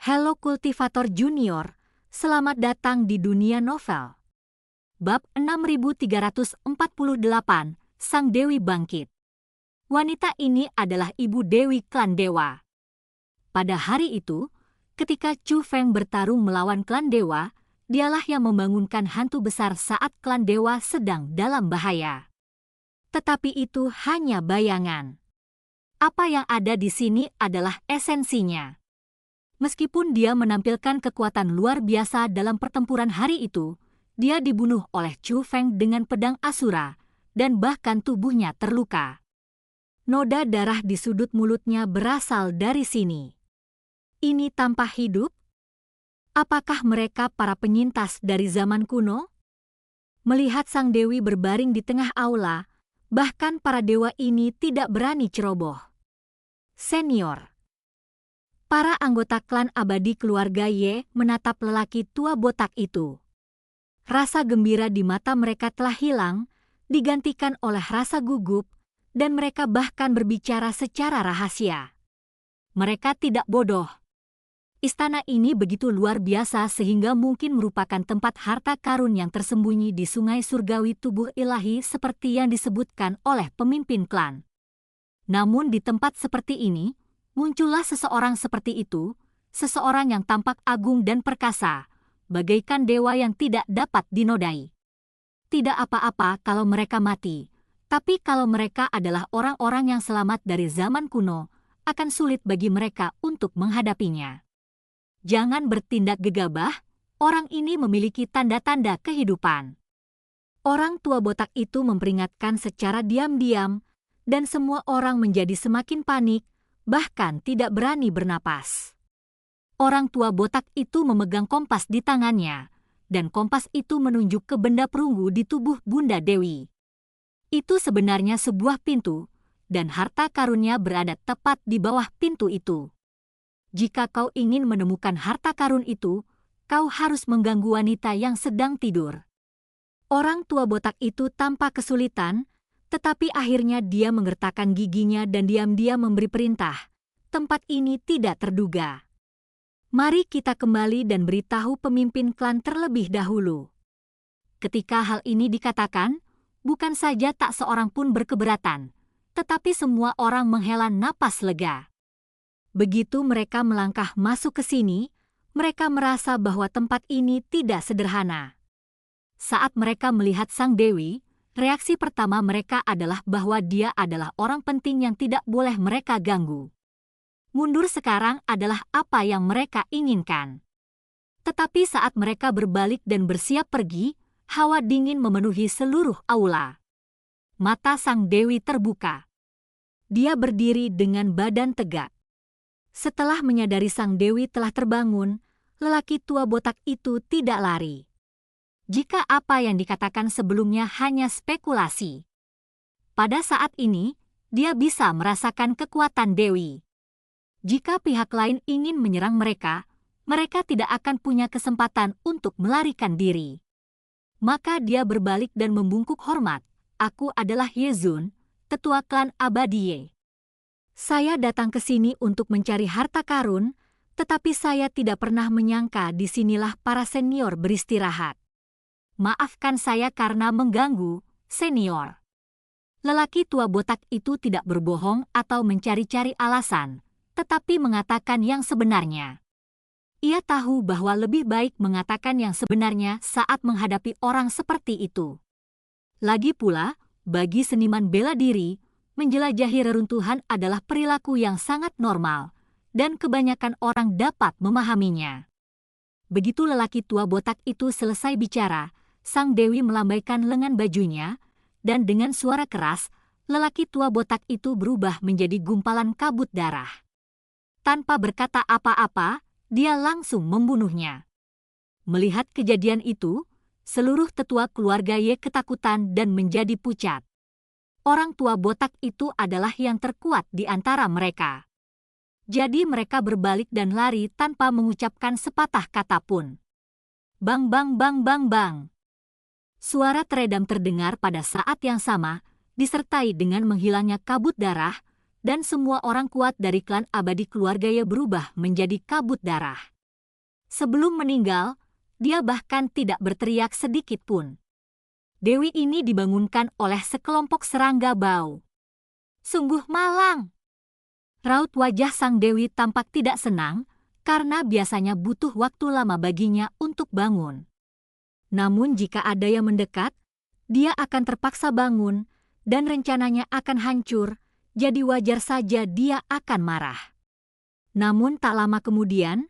Halo Kultivator Junior, selamat datang di dunia novel. Bab 6348, Sang Dewi Bangkit. Wanita ini adalah ibu Dewi klan Dewa. Pada hari itu, ketika Chu Feng bertarung melawan klan Dewa, dialah yang membangunkan hantu besar saat klan Dewa sedang dalam bahaya. Tetapi itu hanya bayangan. Apa yang ada di sini adalah esensinya. Meskipun dia menampilkan kekuatan luar biasa dalam pertempuran hari itu, dia dibunuh oleh Chu Feng dengan pedang Asura, dan bahkan tubuhnya terluka. Noda darah di sudut mulutnya berasal dari sini. Ini tanpa hidup? Apakah mereka para penyintas dari zaman kuno? Melihat sang dewi berbaring di tengah aula, bahkan para dewa ini tidak berani ceroboh. Senior. Para anggota klan abadi keluarga Ye menatap lelaki tua botak itu. Rasa gembira di mata mereka telah hilang, digantikan oleh rasa gugup, dan mereka bahkan berbicara secara rahasia. Mereka tidak bodoh. Istana ini begitu luar biasa sehingga mungkin merupakan tempat harta karun yang tersembunyi di sungai surgawi tubuh ilahi seperti yang disebutkan oleh pemimpin klan. Namun di tempat seperti ini, muncullah seseorang seperti itu, seseorang yang tampak agung dan perkasa, bagaikan dewa yang tidak dapat dinodai. Tidak apa-apa kalau mereka mati, tapi kalau mereka adalah orang-orang yang selamat dari zaman kuno, akan sulit bagi mereka untuk menghadapinya. Jangan bertindak gegabah, orang ini memiliki tanda-tanda kehidupan. Orang tua botak itu memperingatkan secara diam-diam, dan semua orang menjadi semakin panik, bahkan tidak berani bernapas. Orang tua botak itu memegang kompas di tangannya, dan kompas itu menunjuk ke benda perunggu di tubuh Bunda Dewi. Itu sebenarnya sebuah pintu, dan harta karunnya berada tepat di bawah pintu itu. Jika kau ingin menemukan harta karun itu, kau harus mengganggu wanita yang sedang tidur. Orang tua botak itu tampak kesulitan, tetapi akhirnya dia menggertakkan giginya dan diam-diam memberi perintah. Tempat ini tidak terduga. Mari kita kembali dan beritahu pemimpin klan terlebih dahulu. Ketika hal ini dikatakan, bukan saja tak seorang pun berkeberatan, tetapi semua orang menghela napas lega. Begitu mereka melangkah masuk ke sini, mereka merasa bahwa tempat ini tidak sederhana. Saat mereka melihat sang dewi, reaksi pertama mereka adalah bahwa dia adalah orang penting yang tidak boleh mereka ganggu. Mundur sekarang adalah apa yang mereka inginkan. Tetapi saat mereka berbalik dan bersiap pergi, hawa dingin memenuhi seluruh aula. Mata sang dewi terbuka. Dia berdiri dengan badan tegak. Setelah menyadari sang dewi telah terbangun, lelaki tua botak itu tidak lari. Jika apa yang dikatakan sebelumnya hanya spekulasi. Pada saat ini, dia bisa merasakan kekuatan Dewi. Jika pihak lain ingin menyerang mereka, mereka tidak akan punya kesempatan untuk melarikan diri. Maka dia berbalik dan membungkuk hormat. Aku adalah Yezun, tetua klan Abadie. Saya datang ke sini untuk mencari harta karun, tetapi saya tidak pernah menyangka disinilah para senior beristirahat. Maafkan saya karena mengganggu, senior. Lelaki tua botak itu tidak berbohong atau mencari-cari alasan, tetapi mengatakan yang sebenarnya. Ia tahu bahwa lebih baik mengatakan yang sebenarnya saat menghadapi orang seperti itu. Lagi pula, bagi seniman bela diri, menjelajahi reruntuhan adalah perilaku yang sangat normal, dan kebanyakan orang dapat memahaminya. Begitu lelaki tua botak itu selesai bicara, sang dewi melambaikan lengan bajunya, dan dengan suara keras, lelaki tua botak itu berubah menjadi gumpalan kabut darah. Tanpa berkata apa-apa, dia langsung membunuhnya. Melihat kejadian itu, seluruh tetua keluarga Ye ketakutan dan menjadi pucat. Orang tua botak itu adalah yang terkuat di antara mereka. Jadi mereka berbalik dan lari tanpa mengucapkan sepatah kata pun. Bang bang bang bang bang. Suara teredam terdengar pada saat yang sama, disertai dengan menghilangnya kabut darah, dan semua orang kuat dari klan abadi keluarganya berubah menjadi kabut darah. Sebelum meninggal, dia bahkan tidak berteriak sedikit pun. Dewi ini dibangunkan oleh sekelompok serangga bau. Sungguh malang. Raut wajah sang dewi tampak tidak senang, karena biasanya butuh waktu lama baginya untuk bangun. Namun jika ada yang mendekat, dia akan terpaksa bangun, dan rencananya akan hancur, jadi wajar saja dia akan marah. Namun tak lama kemudian,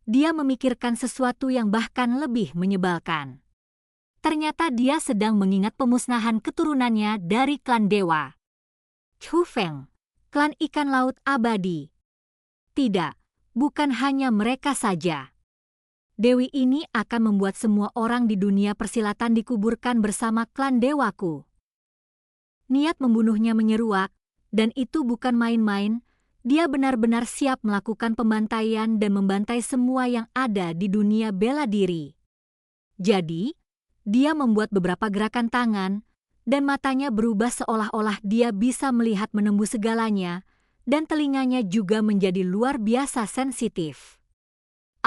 dia memikirkan sesuatu yang bahkan lebih menyebalkan. Ternyata dia sedang mengingat pemusnahan keturunannya dari klan dewa. Chu Feng, klan ikan laut abadi. Tidak, bukan hanya mereka saja. Dewi ini akan membuat semua orang di dunia persilatan dikuburkan bersama klan dewaku. Niat membunuhnya menyeruak, dan itu bukan main-main. Dia benar-benar siap melakukan pembantaian dan membantai semua yang ada di dunia bela diri. Jadi, dia membuat beberapa gerakan tangan, dan matanya berubah seolah-olah dia bisa melihat menembus segalanya, dan telinganya juga menjadi luar biasa sensitif.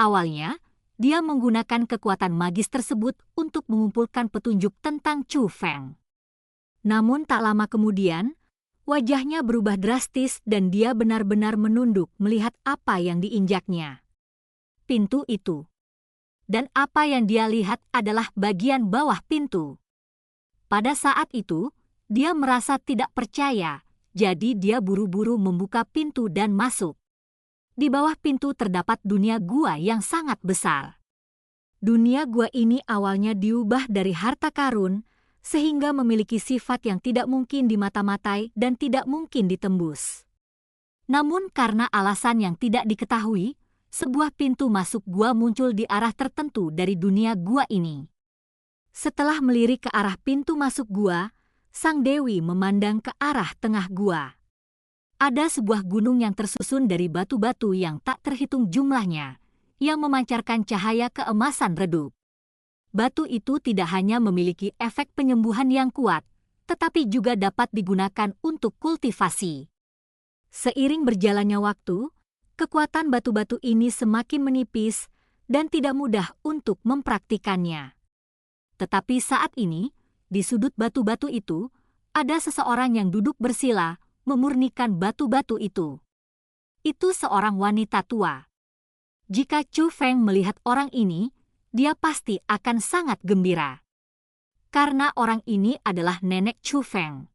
Awalnya, dia menggunakan kekuatan magis tersebut untuk mengumpulkan petunjuk tentang Chu Feng. Namun tak lama kemudian, wajahnya berubah drastis dan dia benar-benar menunduk melihat apa yang diinjaknya. Pintu itu. Dan apa yang dia lihat adalah bagian bawah pintu. Pada saat itu, dia merasa tidak percaya, jadi dia buru-buru membuka pintu dan masuk. Di bawah pintu terdapat dunia gua yang sangat besar. Dunia gua ini awalnya diubah dari harta karun, sehingga memiliki sifat yang tidak mungkin dimata-matai dan tidak mungkin ditembus. Namun karena alasan yang tidak diketahui, sebuah pintu masuk gua muncul di arah tertentu dari dunia gua ini. Setelah melirik ke arah pintu masuk gua, sang dewi memandang ke arah tengah gua. Ada sebuah gunung yang tersusun dari batu-batu yang tak terhitung jumlahnya, yang memancarkan cahaya keemasan redup. Batu itu tidak hanya memiliki efek penyembuhan yang kuat, tetapi juga dapat digunakan untuk kultivasi. Seiring berjalannya waktu, kekuatan batu-batu ini semakin menipis dan tidak mudah untuk mempraktikannya. Tetapi saat ini, di sudut batu-batu itu, ada seseorang yang duduk bersila, memurnikan batu-batu itu. Itu seorang wanita tua. Jika Chu Feng melihat orang ini, dia pasti akan sangat gembira. Karena orang ini adalah nenek Chu Feng.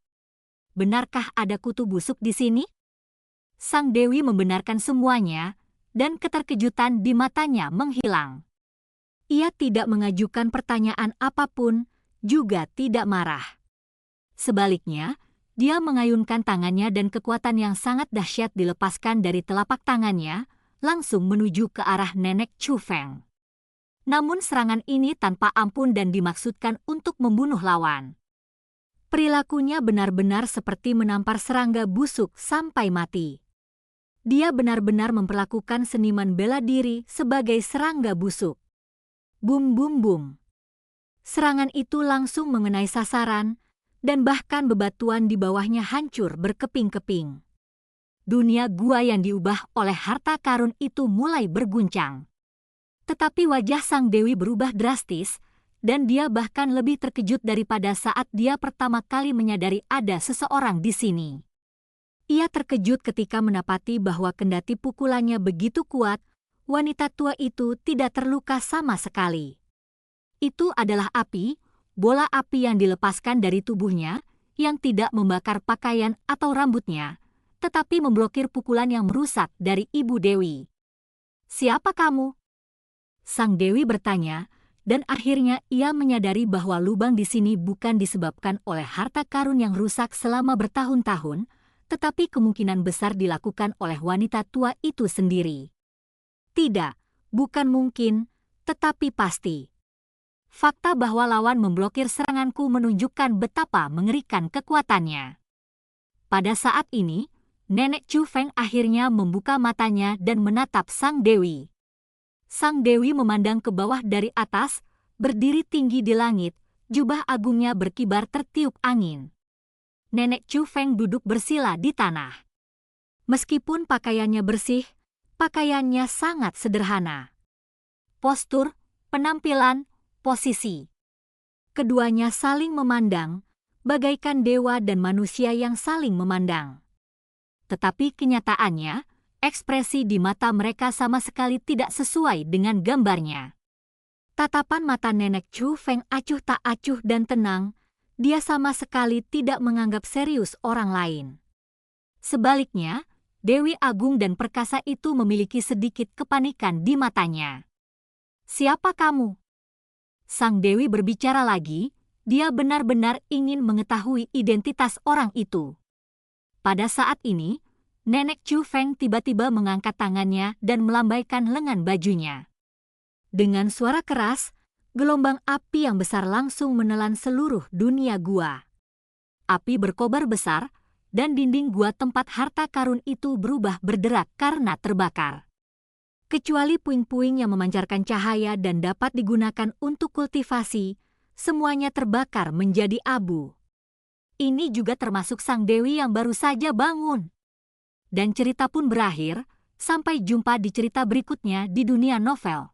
Benarkah ada kutu busuk di sini? Sang dewi membenarkan semuanya, dan keterkejutan di matanya menghilang. Ia tidak mengajukan pertanyaan apapun, juga tidak marah. Sebaliknya, dia mengayunkan tangannya dan kekuatan yang sangat dahsyat dilepaskan dari telapak tangannya, langsung menuju ke arah nenek Chu Feng. Namun serangan ini tanpa ampun dan dimaksudkan untuk membunuh lawan. Perilakunya benar-benar seperti menampar serangga busuk sampai mati. Dia benar-benar memperlakukan seniman bela diri sebagai serangga busuk. Bum bum bum. Serangan itu langsung mengenai sasaran, dan bahkan bebatuan di bawahnya hancur berkeping-keping. Dunia gua yang diubah oleh harta karun itu mulai berguncang. Tetapi wajah sang dewi berubah drastis, dan dia bahkan lebih terkejut daripada saat dia pertama kali menyadari ada seseorang di sini. Ia terkejut ketika mendapati bahwa kendati pukulannya begitu kuat, wanita tua itu tidak terluka sama sekali. Itu adalah api, bola api yang dilepaskan dari tubuhnya, yang tidak membakar pakaian atau rambutnya, tetapi memblokir pukulan yang merusak dari Ibu Dewi. "Siapa kamu?" Sang Dewi bertanya, dan akhirnya ia menyadari bahwa lubang di sini bukan disebabkan oleh harta karun yang rusak selama bertahun-tahun, tetapi kemungkinan besar dilakukan oleh wanita tua itu sendiri. Tidak, bukan mungkin, tetapi pasti. Fakta bahwa lawan memblokir seranganku menunjukkan betapa mengerikan kekuatannya. Pada saat ini, nenek Chu Feng akhirnya membuka matanya dan menatap Sang Dewi. Sang Dewi memandang ke bawah dari atas, berdiri tinggi di langit, jubah agungnya berkibar tertiup angin. Nenek Chu Feng duduk bersila di tanah. Meskipun pakaiannya bersih, pakaiannya sangat sederhana. Postur, penampilan, posisi. Keduanya saling memandang, bagaikan dewa dan manusia yang saling memandang. Tetapi kenyataannya, ekspresi di mata mereka sama sekali tidak sesuai dengan gambarnya. Tatapan mata Nenek Chu Feng acuh tak acuh dan tenang, dia sama sekali tidak menganggap serius orang lain. Sebaliknya, Dewi Agung dan Perkasa itu memiliki sedikit kepanikan di matanya. "Siapa kamu?" Sang Dewi berbicara lagi, dia benar-benar ingin mengetahui identitas orang itu. Pada saat ini, Nenek Chu Feng tiba-tiba mengangkat tangannya dan melambaikan lengan bajunya. Dengan suara keras, gelombang api yang besar langsung menelan seluruh dunia gua. Api berkobar besar, dan dinding gua tempat harta karun itu berubah berderak karena terbakar. Kecuali puing-puing yang memancarkan cahaya dan dapat digunakan untuk kultivasi, semuanya terbakar menjadi abu. Ini juga termasuk sang dewi yang baru saja bangun. Dan cerita pun berakhir, sampai jumpa di cerita berikutnya di dunia novel.